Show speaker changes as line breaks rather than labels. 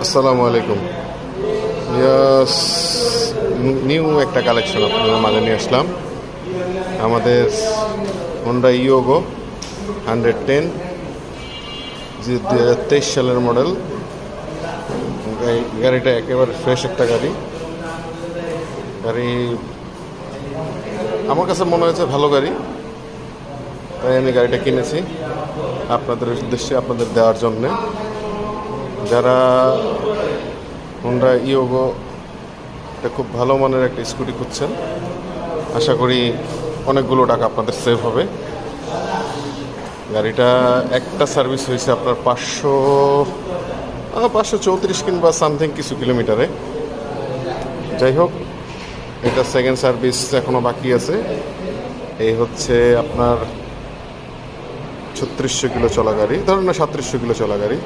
আসসালামু আলাইকুম। ইয়াস, নিউ একটা কালেকশন আপনাদের মাঝে নিয়ে আসলাম। আমাদের হোন্ডা ইয়োগো 110, যে 2023 সালের মডেল। গাড়িটা একেবারে ফ্রেশ একটা গাড়ি। আমার কাছে মনে হয়েছে ভালো গাড়ি, তাই আমি গাড়িটা কিনেছি আপনাদের উদ্দেশ্যে, আপনাদের দেওয়ার জন্যে। যারা হোন্ডা ইয়োগো এটা খুব ভালো মানের একটা স্কুটি খুঁজছেন, আশা করি অনেকগুলো টাকা আপনাদের সেভ হবে। গাড়িটা একটা সার্ভিস হয়েছে আপনার 534 কিংবা সামথিং কিছু কিলোমিটারে। যাই হোক, এটা সেকেন্ড সার্ভিস এখনও বাকি আছে। এই হচ্ছে আপনার 3600 কিলো চলা গাড়ি, ধরুন না 3700 কিলো চলা গাড়ি।